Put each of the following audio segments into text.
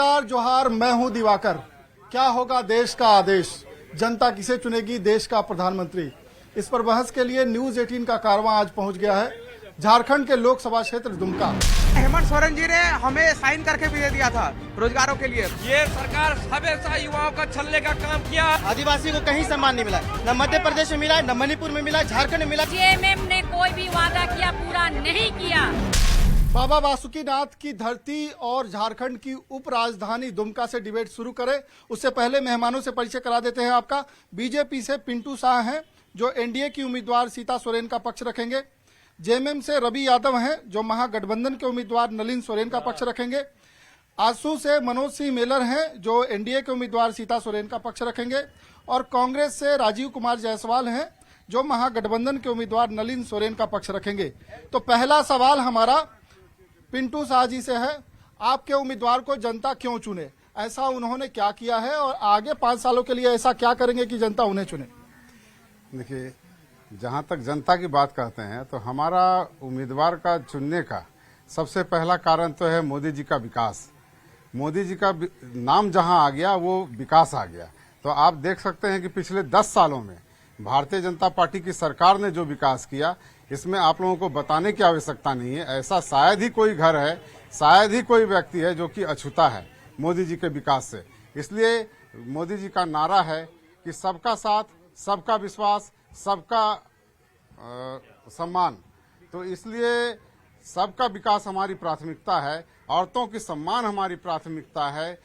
नमस्कार जोहार, मैं हूं दिवाकर। क्या होगा देश का आदेश, जनता किसे चुनेगी देश का प्रधानमंत्री, इस पर बहस के लिए न्यूज 18 का कारवां आज पहुंच गया है झारखंड के लोकसभा क्षेत्र दुमका। हेमंत सोरेन जी ने हमें साइन करके भी दे दिया था रोजगारों के लिए। ये सरकार हमेशा युवाओं का छलने का काम किया। आदिवासी को कहीं सम्मान नहीं मिला, न मध्य प्रदेश में मिला, न मणिपुर में मिला, झारखंड में मिला। जेएमएम ने कोई भी वादा किया पूरा नहीं किया। बाबा बासुकीनाथ की धरती और झारखंड की उप राजधानी दुमका से डिबेट शुरू करें उससे पहले मेहमानों से परिचय करा देते हैं आपका। बीजेपी से पिंटू शाह हैं जो एनडीए की उम्मीदवार सीता सोरेन का पक्ष रखेंगे। जेएमएम से रवि यादव हैं जो महागठबंधन के उम्मीदवार नलिन सोरेन का पक्ष रखेंगे। आसू से मनोज सिंह मेलर हैं जो एनडीए के उम्मीदवार सीता सोरेन का पक्ष रखेंगे। और कांग्रेस से राजीव कुमार जायसवाल हैं जो महागठबंधन के उम्मीदवार नलिन सोरेन का पक्ष रखेंगे। तो पहला सवाल हमारा पिंटू शाह जी से है, आपके उम्मीदवार को जनता क्यों चुने, ऐसा उन्होंने क्या किया है और आगे 5 सालों के लिए ऐसा क्या करेंगे कि जनता उन्हें चुने। देखिए, जहां तक जनता की बात कहते हैं तो हमारा उम्मीदवार का चुनने का सबसे पहला कारण तो है मोदी जी का विकास। मोदी जी का नाम जहां आ गया वो विकास आ गया। तो आप देख सकते हैं कि पिछले 10 सालों में भारतीय जनता पार्टी की सरकार ने जो विकास किया, इसमें आप लोगों को बताने की आवश्यकता नहीं है। ऐसा शायद ही कोई घर है, शायद ही कोई व्यक्ति है जो कि अछूता है मोदी जी के विकास से। इसलिए मोदी जी का नारा है कि सबका साथ, सबका विश्वास, सबका सम्मान। तो इसलिए सबका विकास हमारी प्राथमिकता है, औरतों की सम्मान हमारी प्राथमिकता है,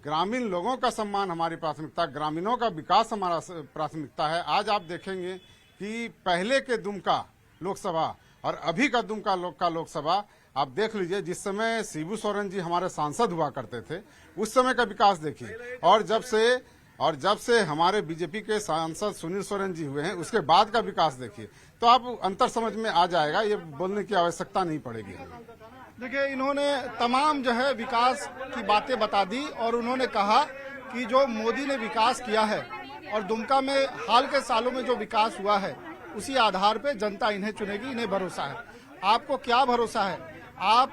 ग्रामीण लोगों का सम्मान हमारी प्राथमिकता, ग्रामीणों का विकास हमारा प्राथमिकता है। आज आप देखेंगे कि पहले के दुमका लोकसभा और अभी का दुमका का लोकसभा आप देख लीजिए। जिस समय शिबू सोरेन जी हमारे सांसद हुआ करते थे उस समय का विकास देखिए, और जब से हमारे बीजेपी के सांसद सुनील सोरेन जी हुए हैं उसके बाद का विकास देखिए। तो आप अंतर समझ में आ जाएगा, ये बोलने की आवश्यकता नहीं पड़ेगी। देखिए, इन्होंने तमाम जो है विकास की बातें बता दी और उन्होंने कहा कि जो मोदी ने विकास किया है और दुमका में हाल के सालों में जो विकास हुआ है उसी आधार पे जनता इन्हें चुनेगी, इन्हें भरोसा है। आपको क्या भरोसा है, आप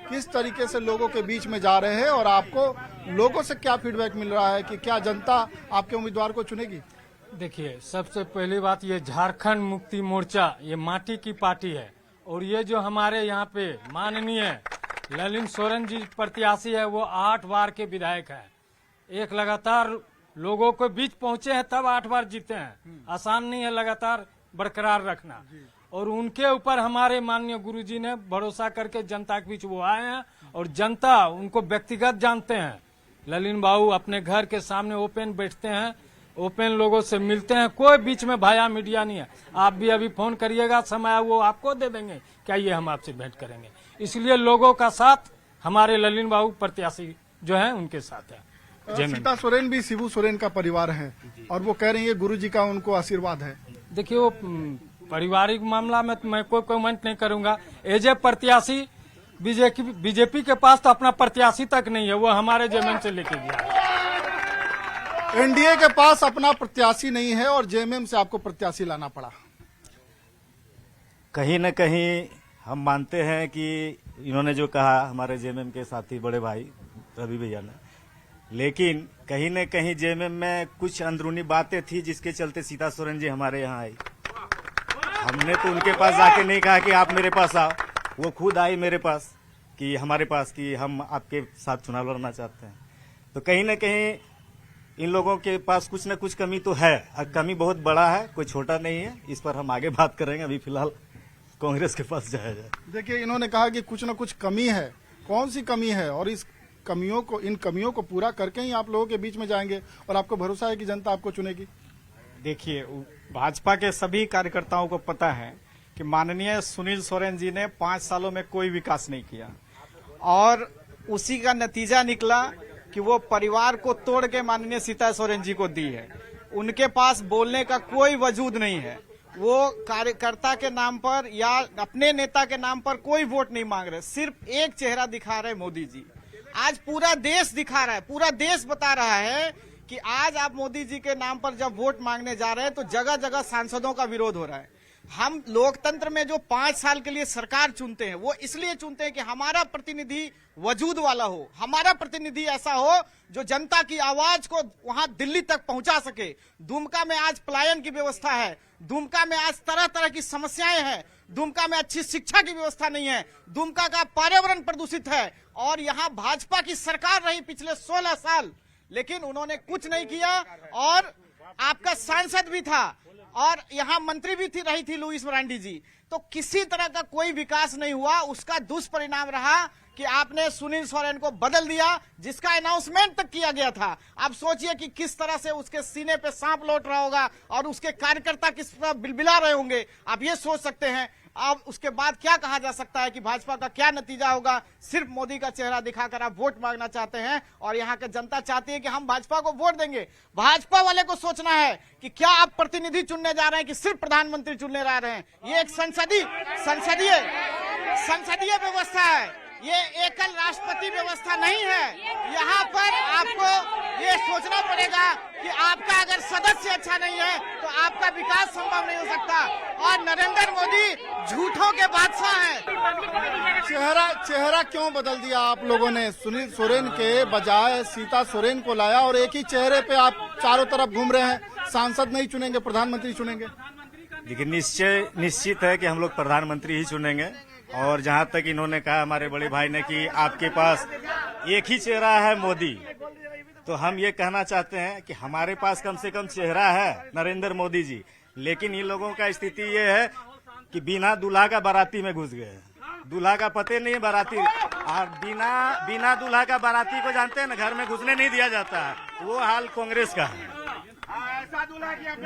किस तरीके से लोगों के बीच में जा रहे हैं और आपको लोगों से क्या फीडबैक मिल रहा है कि क्या जनता आपके उम्मीदवार को चुनेगी? देखिए, सबसे पहली बात, ये झारखंड मुक्ति मोर्चा ये माटी की पार्टी है और ये जो हमारे यहाँ पे माननीय नलिन सोरेन जी प्रत्याशी है वो 8 बार के विधायक है। एक लगातार लोगों के बीच पहुंचे हैं तब 8 बार जीते हैं। आसान नहीं है लगातार बरकरार रखना। और उनके ऊपर हमारे माननीय गुरुजी ने भरोसा करके जनता के बीच वो आए हैं और जनता उनको व्यक्तिगत जानते हैं। ललिन बाबू अपने घर के सामने ओपन बैठते हैं, ओपन लोगों से मिलते हैं, कोई बीच में भाया मीडिया नहीं है। आप भी अभी फोन करिएगा, समय वो आपको दे देंगे, क्या ये हम आपसे भेंट करेंगे। इसलिए लोगों का साथ हमारे ललिन बाबू प्रत्याशी जो है उनके साथ है। सीता सोरेन भी शिबू सोरेन का परिवार है और वो कह रही है गुरुजी का उनको आशीर्वाद है। देखिए, वो पारिवारिक मामला में मैं कोई कमेंट नहीं करूंगा। एज ए प्रत्याशी बीजेपी के पास तो अपना प्रत्याशी तक नहीं है, वो हमारे जेएमएम से लेके गया। एनडीए के पास अपना प्रत्याशी नहीं है और जेएमएम से आपको प्रत्याशी लाना पड़ा। कहीं न कहीं हम मानते हैं कि इन्होंने जो कहा हमारे जेएमएम के साथी बड़े भाई रवि भैया ने, लेकिन कहीं न कहीं जेएमएम में कुछ अंदरूनी बातें थी जिसके चलते सीता सोरेन जी हमारे यहाँ आई। हमने तो उनके पास जाके नहीं कहा कि आप मेरे पास आओ, वो खुद आई मेरे पास कि हमारे पास कि हम आपके साथ चुनाव लड़ना चाहते हैं। तो कहीं न कहीं इन लोगों के पास कुछ न कुछ कमी तो है, कमी बहुत बड़ा है, कोई छोटा नहीं है। इस पर हम आगे बात करेंगे, अभी फिलहाल कांग्रेस के पास जाया जाए। देखिए, इन्होंने कहा कि कुछ न कुछ कमी है, कौन सी कमी है और इन कमियों को पूरा करके ही आप लोगों के बीच में जाएंगे और आपको भरोसा है कि जनता आपको चुनेगी। देखिए, भाजपा के सभी कार्यकर्ताओं को पता है कि माननीय सुनील सोरेन जी ने 5 सालों में कोई विकास नहीं किया और उसी का नतीजा निकला कि वो परिवार को तोड़ के माननीय सीता सोरेन जी को दी है। उनके पास बोलने का कोई वजूद नहीं है। वो कार्यकर्ता के नाम पर या अपने नेता के नाम पर कोई वोट नहीं मांग रहे, सिर्फ एक चेहरा दिखा रहे मोदी जी। आज पूरा देश दिखा रहा है, पूरा देश बता रहा है कि आज आप मोदी जी के नाम पर जब वोट मांगने जा रहे हैं तो जगह जगह सांसदों का विरोध हो रहा है। हम लोकतंत्र में जो 5 साल के लिए सरकार चुनते हैं वो इसलिए चुनते हैं कि हमारा प्रतिनिधि वजूद वाला हो, हमारा प्रतिनिधि ऐसा हो जो जनता की आवाज को वहां दिल्ली तक पहुंचा सके। दुमका में आज पलायन की व्यवस्था है, दुमका में आज तरह तरह की समस्याएं हैं, दुमका में अच्छी शिक्षा की व्यवस्था नहीं है, दुमका का पर्यावरण प्रदूषित है और यहाँ भाजपा की सरकार रही पिछले 16 साल, लेकिन उन्होंने कुछ नहीं किया। और आपका सांसद भी था और यहाँ मंत्री भी रही थी लुईस मरांडी जी, तो किसी तरह का कोई विकास नहीं हुआ। उसका दुष्परिणाम रहा कि आपने सुनील सोरेन को बदल दिया, जिसका अनाउंसमेंट तक किया गया था। आप सोचिए कि किस तरह से उसके सीने पे सांप लौट रहा होगा और उसके कार्यकर्ता किस तरह बिलबिला रहे होंगे, आप ये सोच सकते हैं। अब उसके बाद क्या कहा जा सकता है कि भाजपा का क्या नतीजा होगा। सिर्फ मोदी का चेहरा दिखाकर आप वोट मांगना चाहते हैं और यहाँ की जनता चाहती है कि हम भाजपा को वोट देंगे। भाजपा वाले को सोचना है कि क्या आप प्रतिनिधि चुनने जा रहे हैं कि सिर्फ प्रधानमंत्री चुनने जा रहे हैं। ये एक संसदीय व्यवस्था है, ये एकल राष्ट्रपति व्यवस्था नहीं है। यहाँ पर आपको ये सोचना पड़ेगा कि आपका अगर सदस्य अच्छा नहीं है तो आपका विकास संभव नहीं हो सकता। और नरेंद्र मोदी झूठों के बादशाह हैं। चेहरा क्यों बदल दिया आप लोगों ने? सुनील सोरेन के बजाय सीता सोरेन को लाया और एक ही चेहरे पे आप चारों तरफ घूम रहे हैं। सांसद नहीं चुनेंगे, प्रधानमंत्री चुनेंगे? देखिए, निश्चित है कि हम लोग प्रधानमंत्री ही चुनेंगे। और जहां तक इन्होंने कहा हमारे बड़े भाई ने कि आपके पास एक ही चेहरा है मोदी, तो हम ये कहना चाहते हैं कि हमारे पास कम से कम चेहरा है नरेंद्र मोदी जी, लेकिन इन लोगों का स्थिति ये है कि बिना दूल्हा का बाराती में घुस गए। दूल्हा का पते नहीं है बाराती, और बिना दूल्हा का बाराती को जानते हैं ना, घर में घुसने नहीं दिया जाता है। वो हाल कांग्रेस का है।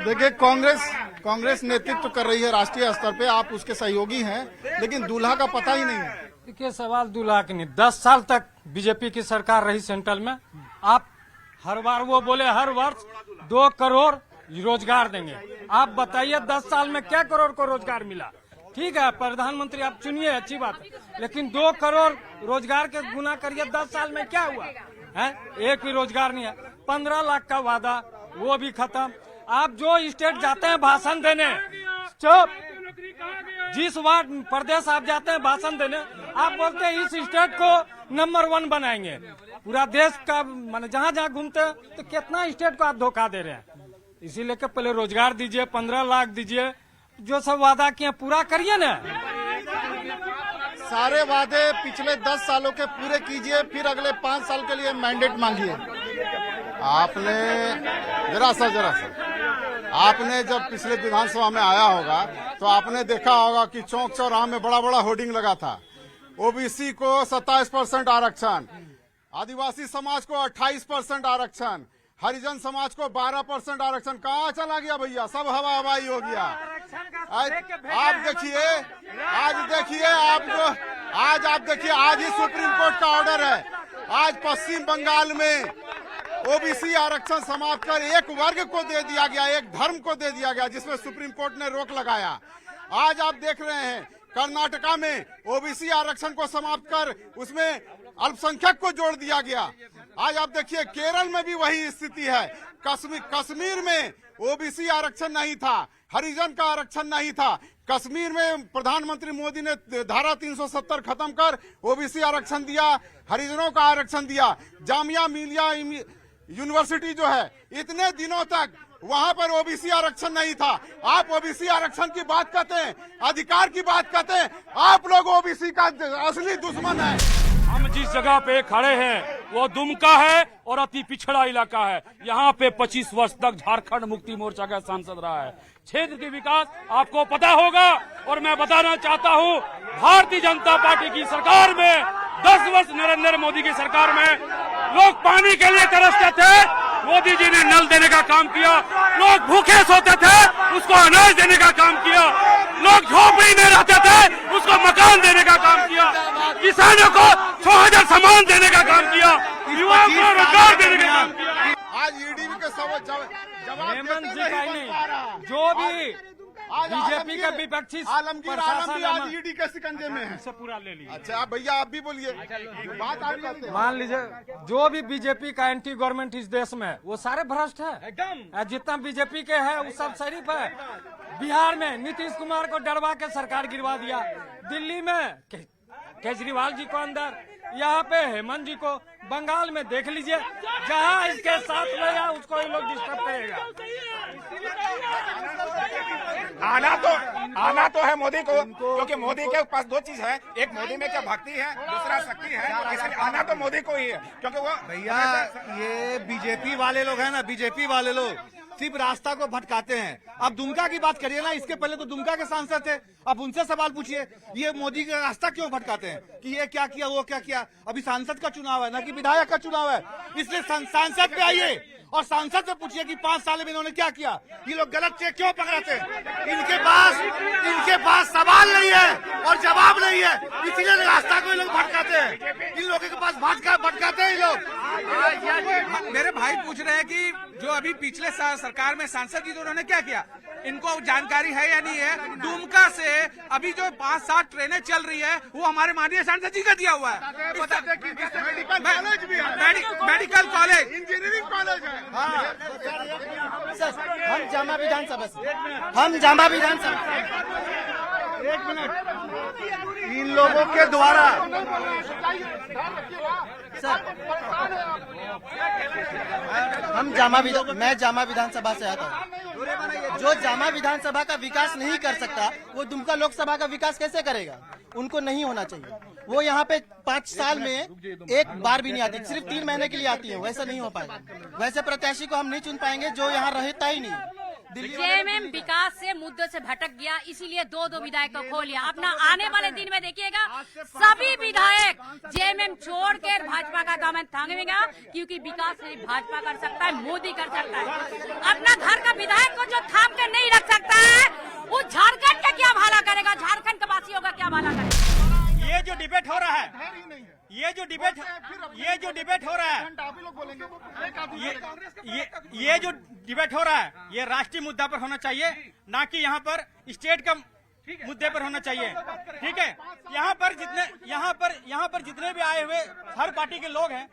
देखिए, कांग्रेस नेतृत्व कर रही है राष्ट्रीय स्तर पे, आप उसके सहयोगी हैं, लेकिन दूल्हा का पता ही नहीं है। देखिए, सवाल दूल्हा की नहीं। 10 साल तक बीजेपी की सरकार रही सेंट्रल में। आप हर बार वो बोले हर वर्ष 2 करोड़ रोजगार देंगे। आप बताइए 10 साल में क्या करोड़ को रोजगार मिला? ठीक है, प्रधानमंत्री आप चुनिए, अच्छी बात है, लेकिन 2 करोड़ रोजगार के गुना करिए 10 साल में क्या हुआ है? एक भी रोजगार नहीं है। 15 लाख का वादा वो भी खत्म। आप जो स्टेट जाते हैं भाषण देने, जिस वार्ड प्रदेश आप जाते हैं भाषण देने, आप बोलते हैं इस स्टेट को नंबर 1 बनाएंगे। पूरा देश का माने जहाँ जहाँ घूमते हैं तो कितना स्टेट को आप धोखा दे रहे हैं। इसीलिए कि पहले रोजगार दीजिए, 15 लाख दीजिए, जो सब वादा किए पूरा करिए ना। सारे वादे पिछले 10 सालों के पूरे कीजिए, फिर अगले 5 साल के लिए मैंडेट मांगिए। आपने जरा सा आपने जब पिछले विधानसभा में आया होगा तो आपने देखा होगा कि चौक चौराहा में बड़ा बड़ा होर्डिंग लगा था। ओबीसी को 27% आरक्षण, आदिवासी समाज को 28% आरक्षण, हरिजन समाज को 12% आरक्षण। कहाँ चला गया भैया? सब हवा हवाई हो गया। आप देखिए, आज ही सुप्रीम कोर्ट का ऑर्डर है। आज पश्चिम बंगाल में ओबीसी आरक्षण समाप्त कर एक वर्ग को दे दिया गया, एक धर्म को दे दिया गया, जिसमें सुप्रीम कोर्ट ने रोक लगाया। आज आप देख रहे हैं कर्नाटका में ओबीसी आरक्षण को समाप्त कर उसमें अल्पसंख्यक को जोड़ दिया गया। आज आप देखिए केरल में भी वही स्थिति है। कश्मीर में ओबीसी आरक्षण नहीं था, हरिजन का आरक्षण नहीं था। कश्मीर में प्रधानमंत्री मोदी ने धारा 370 खत्म कर ओबीसी आरक्षण दिया, हरिजनों का आरक्षण दिया। जामिया मिलिया यूनिवर्सिटी जो है, इतने दिनों तक वहां पर ओबीसी आरक्षण नहीं था। आप ओबीसी आरक्षण की बात करते हैं, अधिकार की बात करते हैं। आप लोग ओबीसी का असली दुश्मन है। हम जिस जगह पे खड़े हैं वो दुमका है और अति पिछड़ा इलाका है। यहाँ पे 25 वर्ष तक झारखंड मुक्ति मोर्चा का सांसद रहा है। क्षेत्र के विकास आपको पता होगा। और मैं बताना चाहता हूँ, भारतीय जनता पार्टी की सरकार में 10 वर्ष नरेंद्र मोदी की सरकार में लोग पानी के लिए तरसते थे, मोदी जी ने नल देने का काम किया। लोग भूखे सोते थे, उसको अनाज देने का काम किया। लोग झोपड़ी में रहते थे, उसको मकान देने का काम किया। किसानों को 6000 सामान देने का काम किया। युवाओं को रोजगार देने का काम किया। आज ईडीवी के जवाब हेमंत जी का ही नहीं, जो भी बीजेपी का विपक्षी आलमगीर आज ईडी के शिकंजे में है। पूरा ले लीजिए। अच्छा भैया, आप भी बोलिए, बात आप करते हैं। मान लीजिए जो भी बीजेपी का एंटी गवर्नमेंट इस देश में, वो सारे भ्रष्ट है एकदम। जितना बीजेपी के है वो सब शरीफ है। बिहार में नीतीश कुमार को डरवा के सरकार गिरवा दिया, दिल्ली में केजरीवाल जी को अंदर, यहाँ पे हेमंत जी को, बंगाल में देख लीजिए जहाँ इसके साथ रहेगा उसको ये लोग डिस्टर्ब करेगा। आना तो है मोदी को, क्योंकि मोदी के पास दो चीज है, एक मोदी में क्या भक्ति है, दूसरा शक्ति है, इसलिए आना तो मोदी को ही है, क्योंकि वो भैया ये बीजेपी वाले लोग हैं ना, बीजेपी वाले लोग सिर्फ रास्ता को भटकाते हैं। अब दुमका की बात करिए ना, इसके पहले तो दुमका के सांसद थे, अब उनसे सवाल पूछिए ये मोदी का रास्ता क्यों भटकाते हैं कि ये क्या किया वो क्या किया। अभी सांसद का चुनाव है ना कि विधायक का चुनाव है, इसलिए सांसद पे आइए और सांसद से पूछिए कि 5 साल में इन्होंने क्या किया। ये लोग गलत चेक क्यों पकड़ाते हैं? इनके पास सवाल नहीं है और जवाब नहीं है, इसीलिए रास्ता को ये लोग भटकाते हैं। इन लोगों के पास भटकाते हैं ये लोग। मेरे भाई पूछ रहे हैं कि जो अभी पिछले सरकार में सांसद जी थे उन्होंने क्या किया, इनको जानकारी है या नहीं है। दुमका से अभी जो 5-7 ट्रेनें चल रही है वो हमारे माननीय सांसद जी का दिया हुआ है। मेडिकल कॉलेज, इंजीनियरिंग कॉलेज है। हम जामा विधानसभा एक मिनट, इन लोगों के द्वारा मैं जामा विधानसभा से आता हूँ। जो जामा विधानसभा का विकास नहीं कर सकता वो दुमका लोकसभा का विकास कैसे करेगा? उनको नहीं होना चाहिए। वो यहाँ पे 5 साल में एक बार भी नहीं आती, सिर्फ 3 महीने के लिए आती है। वैसा नहीं हो पाएगा, वैसे प्रत्याशी को हम नहीं चुन पाएंगे जो यहाँ रहता ही नहीं। जेएमएम विकास से मुद्दे से भटक गया, इसीलिए 2 विधायक को खो लिया। अपना आने वाले दिन में देखिएगा सभी विधायक जेएमएम छोड़ कर भाजपा का दामन थामेगा, क्योंकि विकास नहीं भाजपा कर सकता है, मोदी कर सकता है। अपना घर का विधायक को जो थाम कर नहीं रख सकता है वो झारखंड का क्या भला करेगा, झारखंड का वासियों का क्या भला करेगा। ये जो डिबेट हो रहा है, ये जो डिबेट हो रहा है, ये जो डिबेट हो रहा है, ये राष्ट्रीय मुद्दा पर होना चाहिए, ना कि यहाँ पर स्टेट का मुद्दे पर होना चाहिए। ठीक है, यहाँ पर जितने भी आए हुए हर पार्टी के लोग हैं,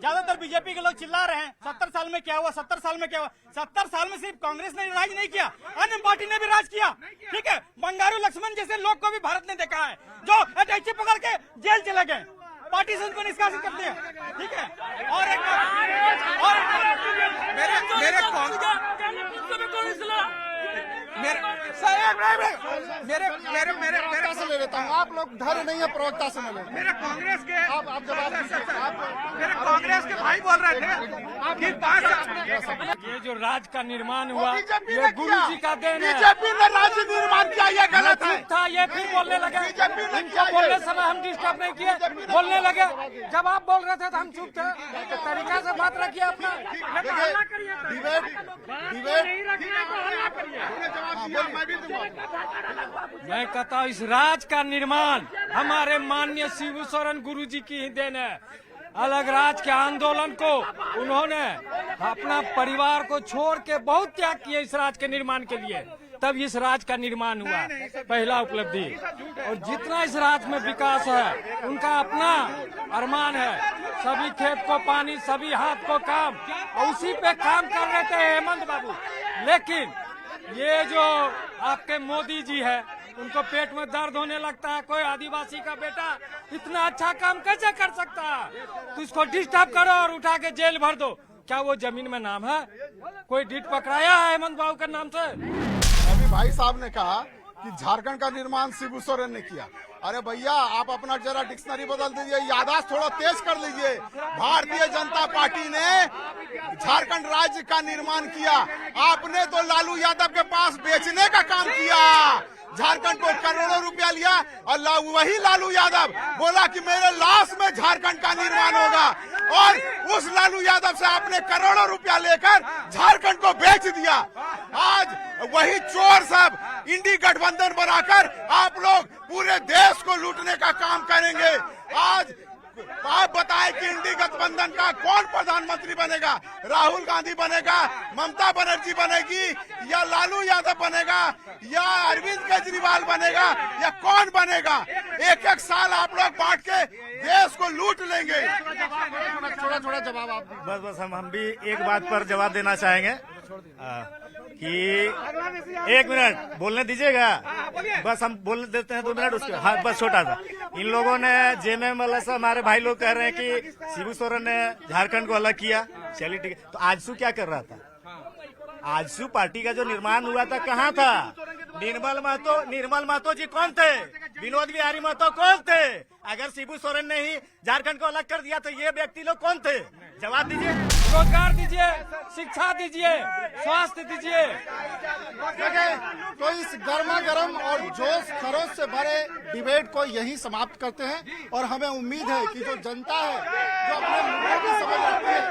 ज्यादातर बीजेपी के लोग चिल्ला रहे हैं 70 साल में क्या हुआ, 70 साल में क्या हुआ। 70 साल में सिर्फ कांग्रेस ने राज नहीं किया, अन्य पार्टी ने भी राज किया। ठीक है, बंगारू लक्ष्मण जैसे लोग को भी भारत ने देखा है जो अटैची पकड़ के जेल चले गए, पार्टी से उनको निष्कासित करते हैं। ठीक है, और मेरे से ले लेता हूँ, आप लोग धैर्य नहीं है, प्रवक्ता से मिले। मेरे कांग्रेस के आप जवाब मेरे कांग्रेस के भाई बोल रहे थे कि ये जो राज्य का निर्माण हुआ ये गुरु जी का देन है। बीजेपी ने राज्य निर्माण किया, ये गलत है। था ये फिर बोलने लगे, इनके बोलने समय हम डिस्टर्ब नहीं किए, बोलने लगे। जब आप बोल रहे थे तो हम चुप थे, तो तरीका से बात रखिए अपना। मैं कहता हूँ इस राज्य का निर्माण हमारे माननीय शिबू सोरेन गुरु जी की ही देन है। अलग राज्य के आंदोलन को उन्होंने अपना परिवार को छोड़ के बहुत त्याग किया इस राज्य के निर्माण के लिए, तब इस राज्य का निर्माण हुआ, पहला उपलब्धि। और जितना इस राज्य में विकास है उनका अपना अरमान है, सभी खेत को पानी, सभी हाथ को काम, और उसी पे काम कर रहे थे हेमंत बाबू। लेकिन ये जो आपके मोदी जी है उनको पेट में दर्द होने लगता है, कोई आदिवासी का बेटा इतना अच्छा काम कैसे कर सकता है, तो इसको डिस्टर्ब करो और उठा के जेल भर दो। क्या वो जमीन में नाम है? कोई डीट पकड़ाया है हेमंत बाबू के नाम से? अभी भाई साहब ने कहा कि झारखंड का निर्माण शिबू सोरेन ने किया। अरे भैया, आप अपना जरा डिक्शनरी बदल दीजिए, याददाश्त थोड़ा तेज कर लीजिए। भारतीय जनता पार्टी ने झारखंड राज्य का निर्माण किया, आपने तो लालू यादव के पास बेचने का काम किया। झारखंड को करोड़ों रुपया लिया और वही लालू यादव बोला कि मेरे लाश में झारखंड का निर्माण होगा, और उस लालू यादव से आपने करोड़ों रुपया लेकर झारखंड को बेच दिया। आज वही चोर सब इंडी गठबंधन बनाकर आप लोग पूरे देश को लूटने का काम करेंगे। आज आप बताएं कि इंडी गठबंधन का कौन प्रधानमंत्री बनेगा? राहुल गांधी बनेगा, ममता बनर्जी बनेगी, या लालू यादव बनेगा, या अरविंद केजरीवाल बनेगा, या कौन बनेगा? 1-1 साल आप लोग बांट के देश को लूट लेंगे। थोड़ा जवाब आप। बस हम भी एक बात पर जवाब देना चाहेंगे कि 1 मिनट बोलने दीजिएगा, बस हम बोल देते हैं 2 मिनट उसके। हाँ बस छोटा सा, इन लोगों ने जेएमएम वाला से हमारे भाई लोग कह रहे हैं कि शिबू सोरेन ने झारखंड को अलग किया। चलिए ठीक है, तो आजसू क्या कर रहा था? आजसू पार्टी का जो निर्माण हुआ था कहाँ था? निर्मल महतो जी कौन थे? विनोद बिहारी महतो कौन थे? अगर शिबू सोरेन ने ही झारखंड को अलग कर दिया तो ये व्यक्ति लोग कौन थे? जवाब दीजिए। रोजगार दीजिए, शिक्षा दीजिए, स्वास्थ्य दीजिए। तो इस गर्मा गर्म और जोश खरोश से भरे डिबेट को यही समाप्त करते हैं और हमें उम्मीद है कि जो जनता है, जो अपने मुद्दों की समझ रखती है,